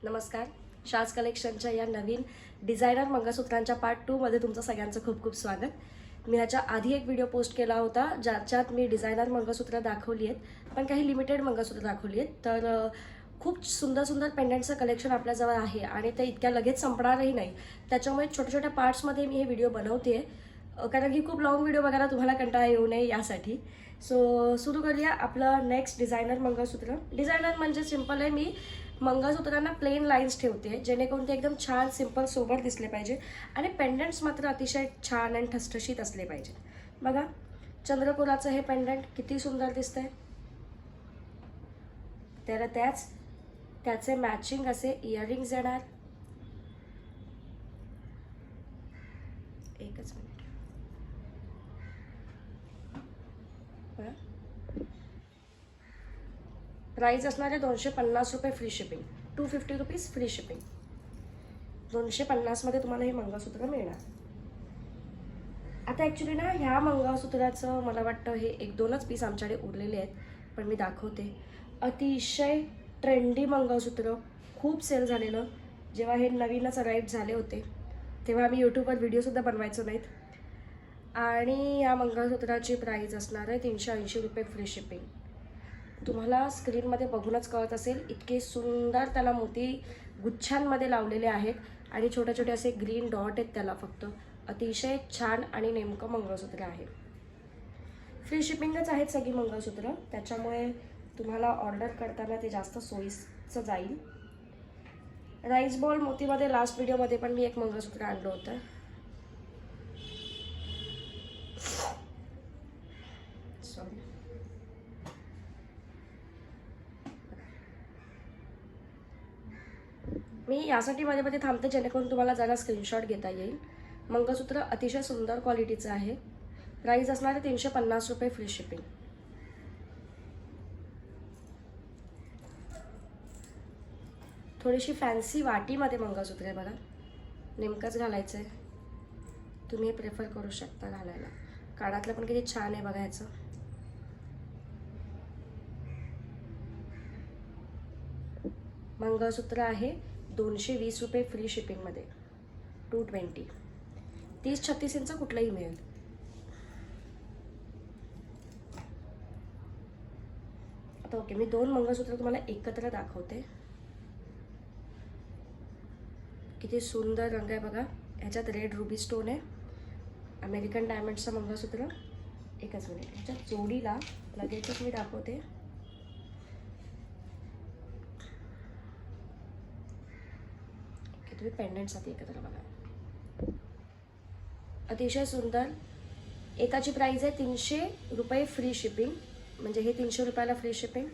नमस्कार. शाज कलेक्शनच्या या नवीन designer मंगळसूत्रांच्या part 2 मध्ये तुमचं सगळ्यांचं खूप खूप स्वागत. मी ह्याच्या आधी एक व्हिडिओ पोस्ट केला होता ज्याच्यात मी डिझायनर मंगळसूत्र दाखवली आहेत, पण काही लिमिटेड मंगळसूत्र दाखवली आहेत. तर खूप सुंदर सुंदर पेंडंटचं कलेक्शन आपल्याजवळ आहे आणि ते इतक्या लगेच संपणारही नाही. त्याच्यामुळे छोट्या छोट्या पार्ट्समध्ये मी हे व्हिडिओ बनवते कारण की खूप लॉंग व्हिडिओ बघायला तुम्हाला कंटाळा येऊ नये यासाठी. सो सुरू करूया आपलं नेक्स्ट डिझायनर मंगळसूत्र. डिझायनर म्हणजे सिंपल आहे, मी मंगळसूत्रांना प्लेन लाईन्स ठेवते जेणेकरून ते एकदम छान सिंपल सोबर दिसले पाहिजे आणि पेंडंट्स मात्र अतिशय छान आणि ठसठशीत असले पाहिजे. बघा चंद्रकोराचं हे पेंडंट किती सुंदर दिसतंय. तर त्याचे मॅचिंग असे इयरिंग्स येणार. एकच मिनिट. प्राइस असणार आहे 250 रुपये free shipping. 250 rupees free shipping. 250 मध्ये तुम्हाला हे मंगळसूत्र मिळणार. आता ॲक्च्युली ना ह्या मंगळसूत्राचं मला वाटतं हे 1-2च पीस आमच्याकडे उरलेले आहेत, पण मी दाखवते. अतिशय ट्रेंडी मंगळसूत्र, खूप सेल झालेलं. जेव्हा हे नवीनच अराईव्ह झाले होते तेव्हा आम्ही यूट्यूबवर व्हिडिओसुद्धा बनवायचो नाहीत. आणि या मंगळसूत्राची प्राईस असणार आहे 380 रुपये फ्री शिपिंग. तुम्हाला स्क्रीनमध्ये बघूनच कळत असेल इतके सुंदर त्याला मोती गुच्छांमध्ये लावलेले आहेत आणि छोटे छोटे असे ग्रीन डॉट आहेत त्याला. फक्त अतिशय छान आणि नेमकं मंगळसूत्र आहे. फ्री शिपिंगच आहेत सगळी मंगळसूत्र, त्याच्यामुळे तुम्हाला ऑर्डर करताना ते जास्त सोयीचं जाईल. राईस बॉल मोतीमध्ये लास्ट व्हिडिओमध्ये पण मी एक मंगळसूत्र आणलं होतं. सॉरी. मी यासाठी मध्ये थांबते जेणेकरून तुम्हाला जरा स्क्रीनशॉट घेता येईल. मंगळसूत्र अतिशय सुंदर क्वालिटीचं आहे. प्राईस असणार आहे 350 रुपये फ्री शिपिंग. थोडीशी फॅन्सी वाटीमध्ये मंगळसूत्र आहे बघा. नेमकंच घालायचं आहे. तुम्ही हे प्रेफर करू शकता घालायला. कानातलं पण किती छान आहे बघा ह्याचं. मंगळसूत्र आहे 220 रुपये फ्री शिपिंगमध्ये. 220. 30-36 इंच कुठलंही मिळेल. आता ओके, मी 2 मंगळसूत्र तुम्हाला एकत्र दाखवते. किती सुंदर रंग आहे बघा. ह्याच्यात रेड रुबी स्टोन आहे. अमेरिकन डायमंडचं मंगळसूत्र. एकच मिनिट, ह्याच्या जोडीला लगेचच मी दाखवते. तुम्ही पेंडंटसाठी एकत्र बघा. अतिशय सुंदर. एकाची प्राइस आहे 300 रुपये फ्री शिपिंग. म्हणजे हे 300 रुपयाला फ्री शिपिंग,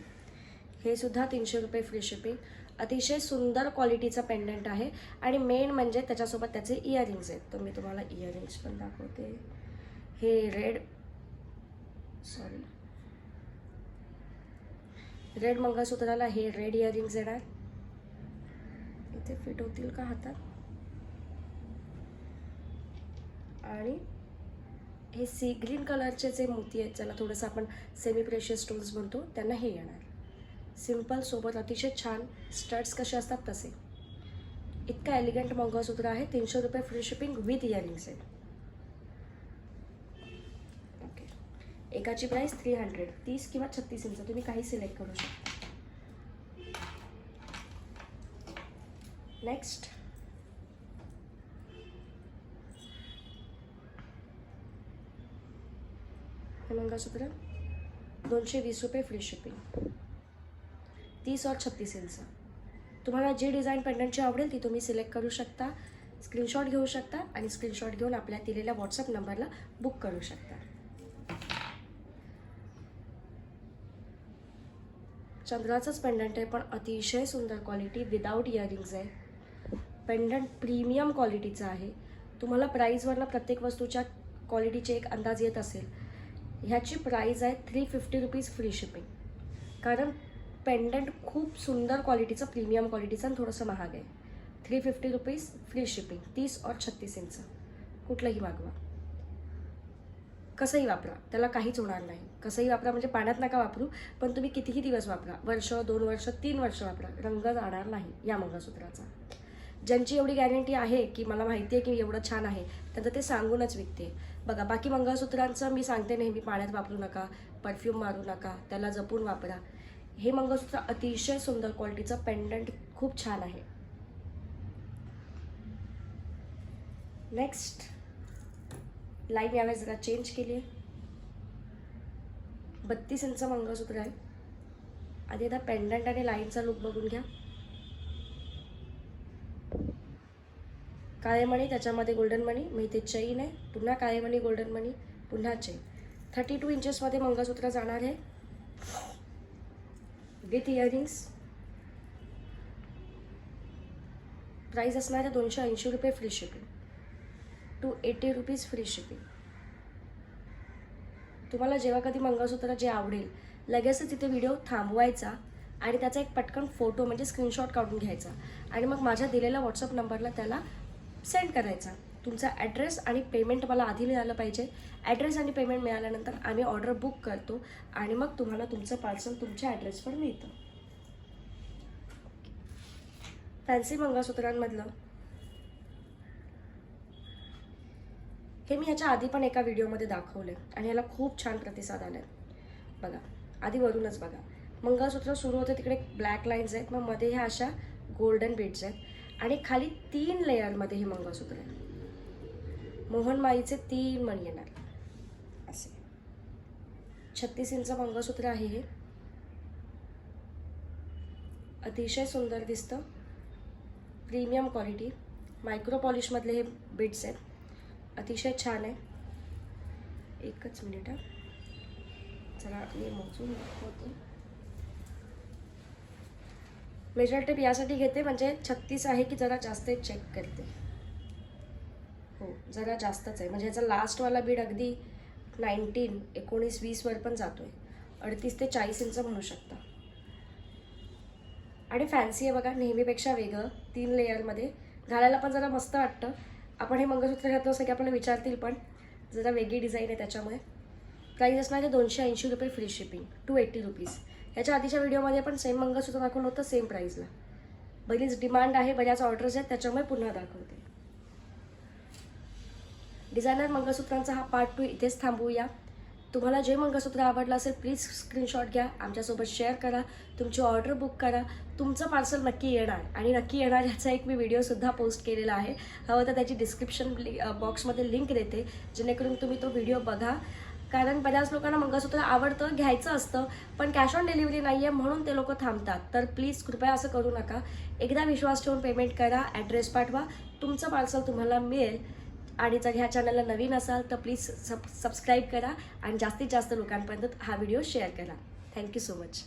हे सुद्धा 300 रुपये फ्री शिपिंग. अतिशय सुंदर क्वालिटीचा पेंडंट आहे आणि मेन म्हणजे त्याच्यासोबत त्याचे इयरिंग्स आहेत. तर मी तुम्हाला इयरिंग्स पण दाखवते. हे रेड मंगळसूत्राला हे रेड इयरिंग्स येणार. इथे फिट होतील का हातात. आणि हे सी ग्रीन कलरचे जे मोती आहेत ज्याला थोडंसं आपण सेमी प्रेशियस स्टोन्स म्हणतो त्यांना हे येणार. सिंपल सोबत अतिशय छान स्टड्स कसे असतात तसे. इतका एलिगंट मंगळसूत्र आहे. 300 रुपये फ्री शिपिंग विथ इयरिंग्स आहेत. ओके. एकाची प्राइस 300. 30 किंवा 36 इंच तुम्ही काही सिलेक्ट करू शकता. नेक्स्ट हे मंगळसूत्र 220 रुपये फ्री शिपिंग. 30 और 36 इंच. तुम्हाला जी डिझाईन पेंडंटची आवडेल ती तुम्ही सिलेक्ट करू शकता, स्क्रीनशॉट घेऊ शकता आणि स्क्रीनशॉट घेऊन आपल्या दिलेल्या व्हॉट्सअप नंबरला बुक करू शकता. चंद्राचंच पेंडंट आहे पण अतिशय सुंदर क्वालिटी, विदाऊट इयरिंग्स आहे. पेंडंट प्रीमियम क्वालिटीचं आहे. तुम्हाला प्राईजवरनं प्रत्येक वस्तूच्या क्वालिटीचे एक अंदाज येत असेल. ह्याची प्राईज आहे 350 रुपीज फ्री शिपिंग. कारण पेंडंट खूप सुंदर क्वालिटीचं, प्रीमियम क्वालिटीचं आणि थोडंसं महाग आहे. 350 रुपीज फ्री शिपिंग. 30 और 36 इंच कुठलंही मागवा. कसंही वापरा, त्याला काहीच होणार नाही. कसंही वापरा म्हणजे पाण्यात नका वापरू, पण तुम्ही कितीही दिवस वापरा, वर्ष, 2 वर्ष, 3 वर्ष वापरा, रंग जाणार नाही या मंगळसूत्राचा. ज्यांची एवढी गॅरंटी आहे की मला माहिती आहे की एवढं छान आहे, त्यांचं ते सांगूनच विकते. बघा, बाकी मंगळसूत्रांचं मी सांगते नेहमी पाण्यात वापरू नका, परफ्यूम मारू नका, त्याला जपून वापरा. हे मंगळसूत्र अतिशय सुंदर क्वालिटीचं पेंडंट खूप छान आहे. नेक्स्ट लाईन यावेळेस जरा चेंज केली आहे. 32 इंच मंगळसूत्र आहे. आधी आता पेंडंट आणि लाईनचा लुक बघून घ्या. काळे मणी, त्याच्यामध्ये गोल्डन मणी, मग इथे चेन आहे, पुन्हा काळे मणी, गोल्डन मणी, पुन्हा चेन. 32 इंचेसमध्ये मंगळसूत्र जाणार आहे विथ इयरिंग्स. प्राईस असणार आहे 280 रुपये free shipping, 280 rupees free shipping. तुम्हाला जेव्हा कधी मंगळसूत्र जे आवडेल लगेचच तिथे व्हिडिओ थांबवायचा आणि त्याचा एक पटकन फोटो म्हणजे स्क्रीनशॉट काढून घ्यायचा आणि मग माझ्या दिलेल्या व्हॉट्सअप नंबरला त्याला सेंड करायचा. तुमचा ॲड्रेस आणि पेमेंट मला आधी मिळालं पाहिजे. ॲड्रेस आणि पेमेंट मिळाल्यानंतर आम्ही ऑर्डर बुक करतो आणि मग तुम्हाला तुमचं पार्सल तुमच्या ॲड्रेसवर मिळतं. फॅन्सी मंगळसूत्रांमधलं हे मी ह्याच्या आधी पण एका व्हिडिओमध्ये दाखवले आणि ह्याला खूप छान प्रतिसाद आला आहे. बघा, आधी वरूनच बघा, मंगळसूत्र सुरू होते तिकडे ब्लॅक लाईन्स आहेत, मग मध्ये ह्या अशा गोल्डन बीड्स आहेत आणि खाली 3 लेअरमध्ये हे मंगळसूत्र आहे. मोहनमाळीचे 3 मणी येणार असे. 36 इंच मंगळसूत्र आहे हे. अतिशय सुंदर दिसतं, प्रीमियम क्वालिटी, मायक्रो पॉलिशमधले हे बीड्स आहेत. अतिशय छान आहे. एकच मिनिट हा, जरा मी मोजून दाखवते. मेजर टेप यासाठी घेते म्हणजे 36 आहे की जरा जास्त चेक करते. हो, जरा जास्तच आहे म्हणजे याचा लास्टवाला बीड अगदी 19, 19, 20 वर पण जातोय. 38 ते 40 इंच म्हणू शकता. आणि फॅन्सी आहे बघा, नेहमीपेक्षा वेगळं, 3 लेअरमध्ये घालायला पण जरा मस्त वाटतं. आपण हे मंगळसूत्र घातलं असं की आपल्याला विचारतील पण, जरा वेगळी डिझाईन आहे त्याच्यामुळे. प्राईस असणार आहे 280 रुपये फ्री शिपिंग, 280 रुपीज. ह्याच्या आधीच्या व्हिडिओमध्ये पण सेम मंगळसूत्र दाखवलं होतं सेम प्राईसला. बरीच डिमांड आहे, बऱ्याच ऑर्डर्स आहेत, त्याच्यामुळे पुन्हा दाखवते. डिझायनर मंगळसूत्रांचा हा पार्ट 2 इथेच थांबवूया. तुम्हाला जे मंगळसूत्र आवडलं असेल प्लीज स्क्रीनशॉट घ्या, आमच्यासोबत शेअर करा, तुमची ऑर्डर बुक करा. तुमचं पार्सल नक्की येणार आणि नक्की येणार ह्याचा एक मी व्हिडिओसुद्धा पोस्ट केलेला आहे. हवं तर त्याची डिस्क्रिप्शन बॉक्समध्ये लिंक देते, जेणेकरून तुम्ही तो व्हिडिओ बघा. कारण बऱ्याच लोकांना मंगळसूत्र आवडतं, घ्यायचं असतं, पण कॅश ऑन डिलिव्हरी नाही आहे म्हणून ते लोक थांबतात. तर प्लीज कृपया असं करू नका. एकदा विश्वास ठेवून पेमेंट करा, ॲड्रेस पाठवा, तुमचं पार्सल तुम्हाला मिळेल. आणि जर ह्या चॅनलला नवीन असाल तर प्लीज सबस्क्राईब करा आणि जास्तीत जास्त लोकांपर्यंत हा व्हिडिओ शेअर करा. Thank you so much.